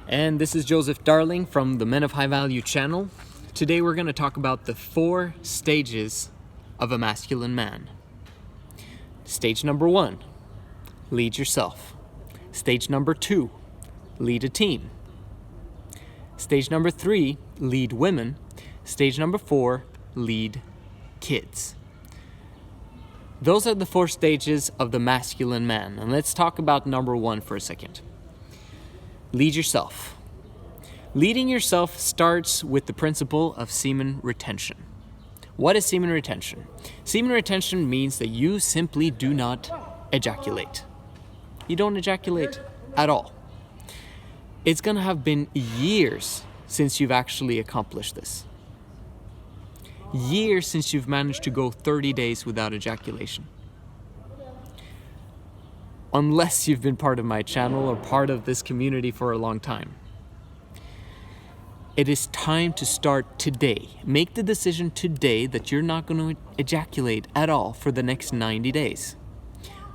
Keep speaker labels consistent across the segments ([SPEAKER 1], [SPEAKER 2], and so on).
[SPEAKER 1] And this is Joseph Darling from the Men of High Value channel. Today we're going to talk about the 4 stages of a masculine man. Stage number 1, lead yourself. Stage number 2, lead a team. Stage number 3, lead women. Stage number 4, lead kids. Those are the 4 stages of the masculine man. And let's talk about number 1 for a second. Lead yourself. Leading yourself starts with the principle of semen retention. What is semen retention? Semen retention means that you simply do not ejaculate. You don't ejaculate at all. It's going to have been years since you've actually accomplished this. Years since you've managed to go 30 days without ejaculation. Unless you've been part of my channel or part of this community for a long time. It is time to start today. Make the decision today that you're not going to ejaculate at all for the next 90 days.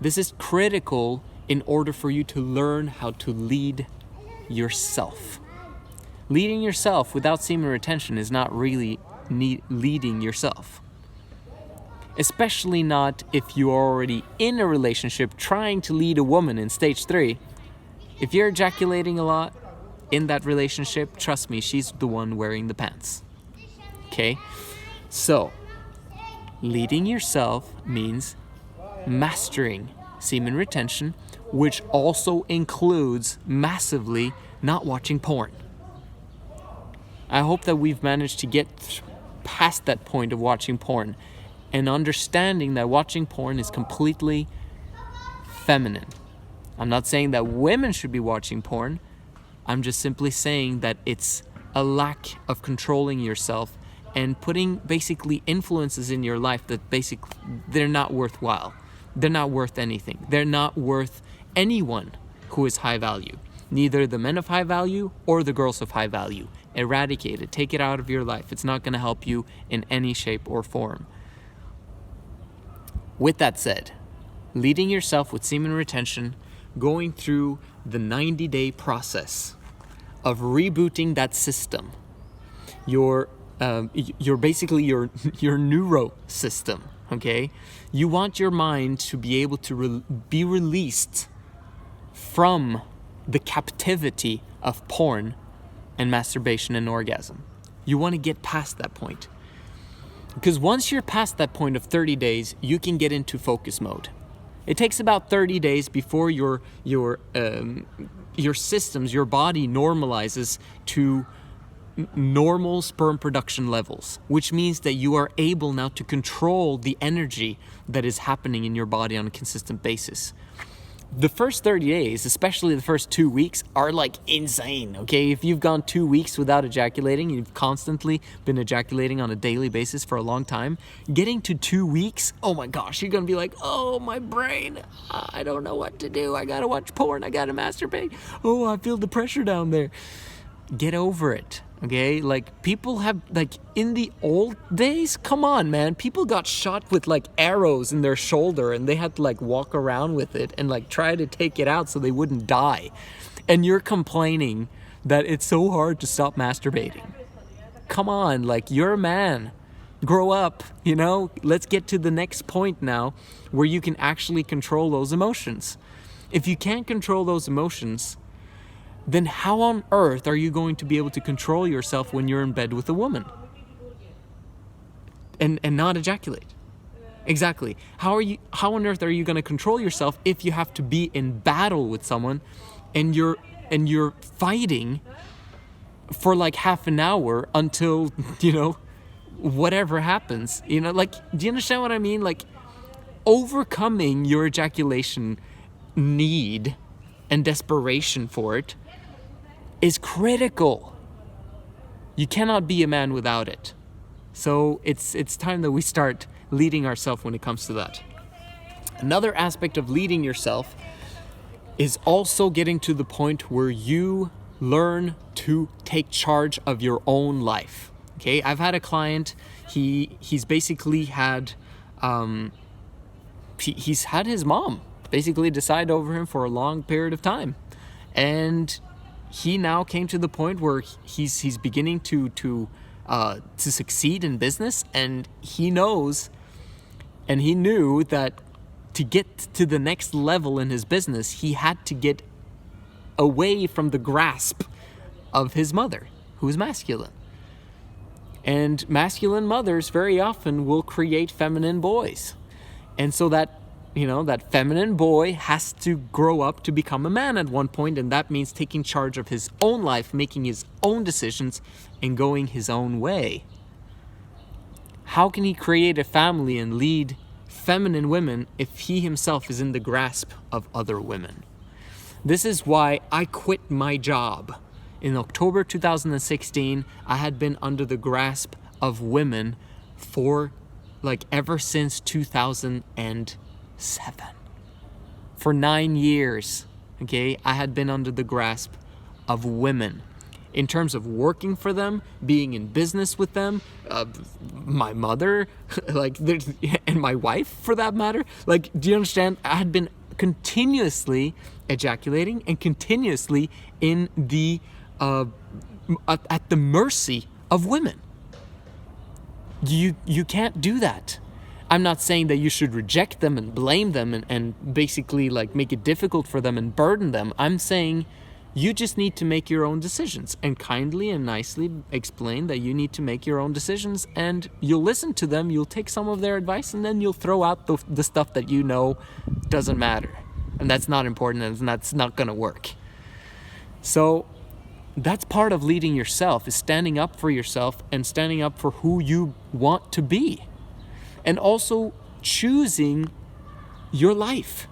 [SPEAKER 1] This is critical in order for you to learn how to lead yourself. Leading yourself without semen retention is not really leading yourself. Especially not if you are already in a relationship trying to lead a woman in stage 3. If you're ejaculating a lot in that relationship, trust me, she's the one wearing the pants. Okay? So, leading yourself means mastering semen retention, which also includes massively not watching porn. I hope that we've managed to get past that point of watching porn and understanding that watching porn is completely feminine. I'm not saying that women should be watching porn. I'm just simply saying that it's a lack of controlling yourself and putting basically influences in your life that basically they're not worthwhile. They're not worth anything. They're not worth anyone who is high value. Neither the men of high value or the girls of high value. Eradicate it. Take it out of your life. It's not going to help you in any shape or form. With that said, leading yourself with semen retention, going through the 90-day process of rebooting that system, your basically your neuro system, okay? You want your mind to be able to be released from the captivity of porn and masturbation and orgasm. You want to get past that point. Because once you're past that point of 30 days, you can get into focus mode. It takes about 30 days before your systems, your body normalizes to normal sperm production levels, which means that you are able now to control the energy that is happening in your body on a consistent basis. The first 30 days, especially the first 2 weeks, are like insane, okay? If you've gone 2 weeks without ejaculating, you've constantly been ejaculating on a daily basis for a long time, getting to 2 weeks, oh my gosh, you're gonna be like, oh, my brain, I don't know what to do. I gotta watch porn, I gotta masturbate. Oh, I feel the pressure down there. Get over it. Okay, like people have, like in the old days, come on man, people got shot with like arrows in their shoulder and they had to like walk around with it and like try to take it out so they wouldn't die. And you're complaining that it's so hard to stop masturbating. Come on, like you're a man. Grow up, you know? Let's get to the next point now where you can actually control those emotions. If you can't control those emotions, then how on earth are you going to be able to control yourself when you're in bed with a woman? And not ejaculate? Exactly. How on earth are you going to control yourself if you have to be in battle with someone and you're fighting for like half an hour until, you know, whatever happens? You know, like, do you understand what I mean? Like, overcoming your ejaculation need and desperation for it is critical. You cannot be a man without it. So it's time that we start leading ourselves when it comes to that. Another aspect of leading yourself is also getting to the point where you learn to take charge of your own life. Okay, I've had a client, he's basically had he's had his mom basically decide over him for a long period of time. And he now came to the point where he's beginning to succeed in business, and he knows, and he knew that to get to the next level in his business, he had to get away from the grasp of his mother, who is masculine. And masculine mothers very often will create feminine boys. And so that feminine boy has to grow up to become a man at one point, and that means taking charge of his own life, making his own decisions, and going his own way. How can he create a family and lead feminine women if he himself is in the grasp of other women? This is why I quit my job. In October 2016, I had been under the grasp of women for ever since 2007. For 9 years, okay, I had been under the grasp of women. In terms of working for them, being in business with them, my mother, and my wife for that matter. Do you understand? I had been continuously ejaculating and continuously in the at the mercy of women. You can't do that. I'm not saying that you should reject them and blame them and basically make it difficult for them and burden them. I'm saying you just need to make your own decisions, and kindly and nicely explain that you need to make your own decisions, and you'll listen to them, you'll take some of their advice, and then you'll throw out the stuff that you know doesn't matter, and that's not important, and that's not gonna work. So that's part of leading yourself, is standing up for yourself and standing up for who you want to be, and also choosing your life.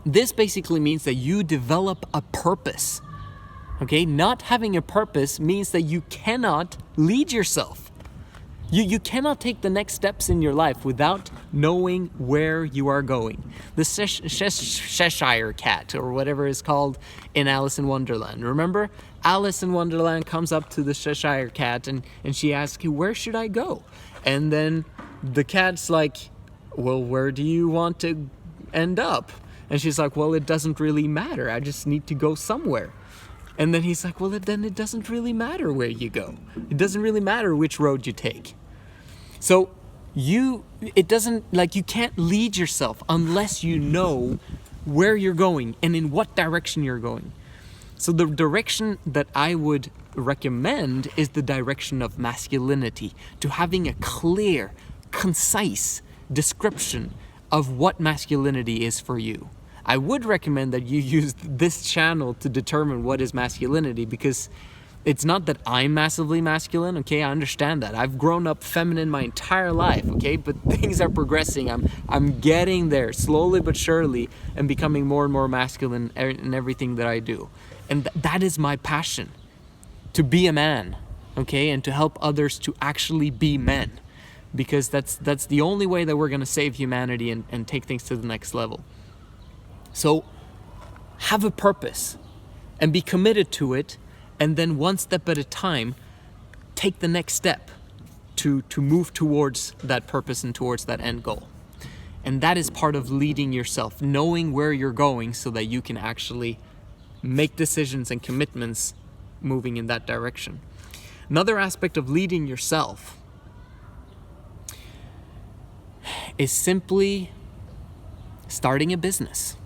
[SPEAKER 1] This basically means that you develop a purpose. Okay? Not having a purpose means that you cannot lead yourself. You cannot take the next steps in your life without knowing where you are going. The Cheshire Cat, or whatever it's called in Alice in Wonderland. Remember? Alice in Wonderland comes up to the Cheshire Cat and she asks, where should I go? And then the cat's like, well, where do you want to end up? And she's like, well, it doesn't really matter. I just need to go somewhere. And then he's like, well, then it doesn't really matter where you go. It doesn't really matter which road you take. So you can't lead yourself unless you know where you're going and in what direction you're going. So the direction that I would recommend is the direction of masculinity, to having a clear, concise description of what masculinity is for you. I would recommend that you use this channel to determine what is masculinity, because it's not that I'm massively masculine, okay? I understand that. I've grown up feminine my entire life, okay? But things are progressing. I'm getting there slowly but surely and becoming more and more masculine in everything that I do. And that is my passion, to be a man, okay? And to help others to actually be men, because that's the only way that we're going to save humanity and take things to the next level. So have a purpose and be committed to it, and then one step at a time, take the next step to move towards that purpose and towards that end goal. And that is part of leading yourself, knowing where you're going so that you can actually make decisions and commitments moving in that direction. Another aspect of leading yourself is simply starting a business.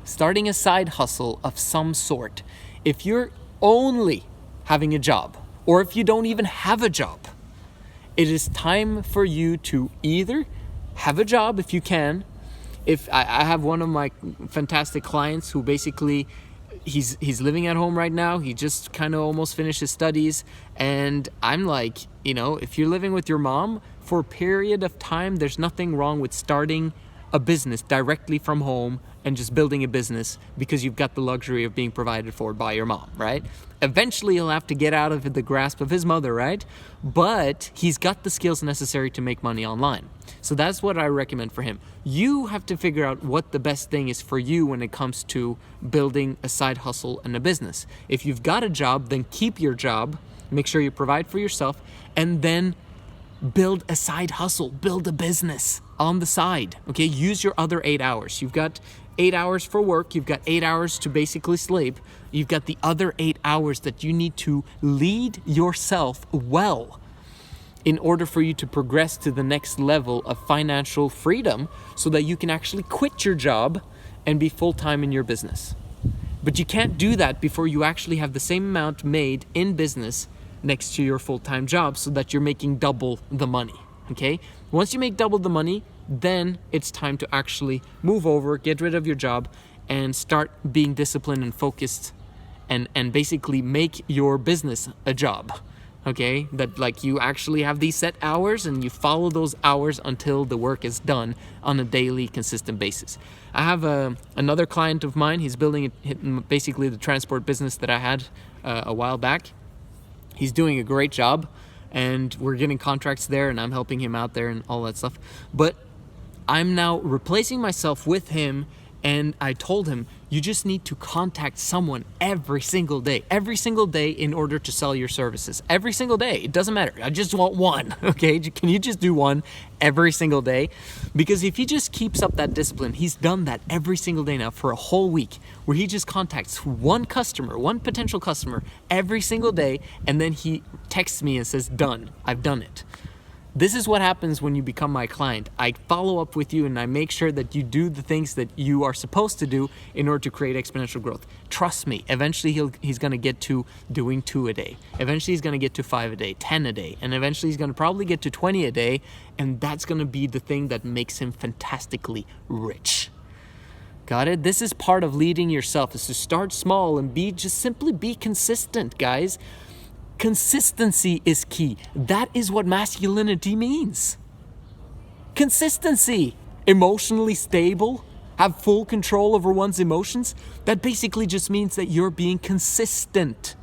[SPEAKER 1] Starting a side hustle of some sort. If you're only having a job, or if you don't even have a job, it is time for you to either have a job if you can. If I have one of my fantastic clients who basically he's living at home right now. He just kind of almost finished his studies, and I'm like, if you're living with your mom for a period of time, there's nothing wrong with starting a business directly from home and just building a business, because you've got the luxury of being provided for by your mom, right? Eventually he'll have to get out of the grasp of his mother, right? But he's got the skills necessary to make money online. So that's what I recommend for him. You have to figure out what the best thing is for you when it comes to building a side hustle and a business. If you've got a job, then keep your job, make sure you provide for yourself, and then build a side hustle, build a business on the side, okay? Use your other 8 hours. You've got 8 hours for work, you've got 8 hours to basically sleep, you've got the other 8 hours that you need to lead yourself well in order for you to progress to the next level of financial freedom so that you can actually quit your job and be full-time in your business. But you can't do that before you actually have the same amount made in business next to your full-time job so that you're making double the money, okay? Once you make double the money, then it's time to actually move over, get rid of your job, and start being disciplined and focused and basically make your business a job. Okay, that like you actually have these set hours and you follow those hours until the work is done on a daily consistent basis. I have another client of mine. He's building basically the transport business that I had a while back. He's doing a great job and we're getting contracts there and I'm helping him out there and all that stuff. But I'm now replacing myself with him, and I told him, you just need to contact someone every single day in order to sell your services. Every single day. It doesn't matter. I just want one, okay? Can you just do one every single day? Because if he just keeps up that discipline, he's done that every single day now for a whole week, where he just contacts one customer, one potential customer every single day, and then he texts me and says, done, I've done it. This is what happens when you become my client. I follow up with you and I make sure that you do the things that you are supposed to do in order to create exponential growth. Trust me, eventually he's going to get to doing 2 a day. Eventually he's going to get to 5 a day, 10 a day, and eventually he's going to probably get to 20 a day, and that's going to be the thing that makes him fantastically rich. Got it? This is part of leading yourself, is to start small and simply be consistent, guys. Consistency is key. That is what masculinity means. Consistency. Emotionally stable, have full control over one's emotions. That basically just means that you're being consistent.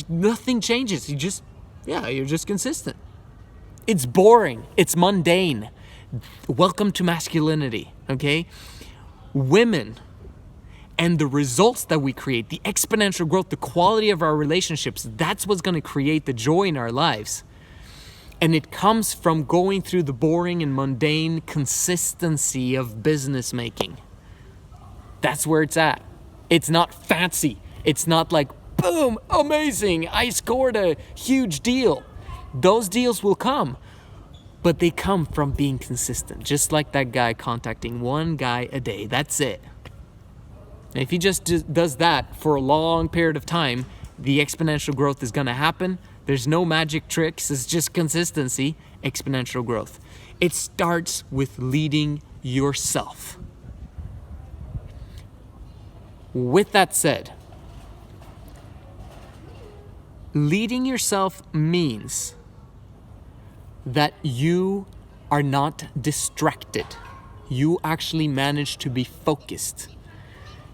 [SPEAKER 1] Nothing changes. You're just consistent. It's boring. It's mundane. Welcome to masculinity, okay? Women and the results that we create, the exponential growth, the quality of our relationships, that's what's going to create the joy in our lives. And it comes from going through the boring and mundane consistency of business making. That's where it's at. It's not fancy. It's not like, boom, amazing, I scored a huge deal. Those deals will come, but they come from being consistent. Just like that guy contacting one guy a day. That's it. And if he just does that for a long period of time, the exponential growth is going to happen. There's no magic tricks. It's just consistency, exponential growth. It starts with leading yourself. With that said, leading yourself means that you are not distracted. You actually manage to be focused.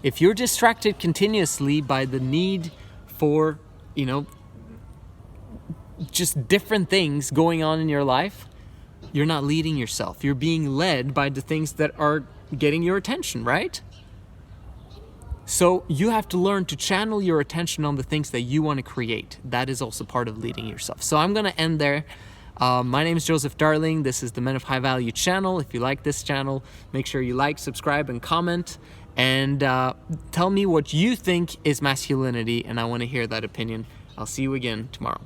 [SPEAKER 1] If you're distracted continuously by the need for, just different things going on in your life, you're not leading yourself. You're being led by the things that are getting your attention, right? So you have to learn to channel your attention on the things that you want to create. That is also part of leading yourself. So I'm going to end there. My name is Joseph Darling. This is the Men of High Value channel. If you like this channel, make sure you like, subscribe, and comment. And tell me what you think is masculinity, and I want to hear that opinion. I'll see you again tomorrow.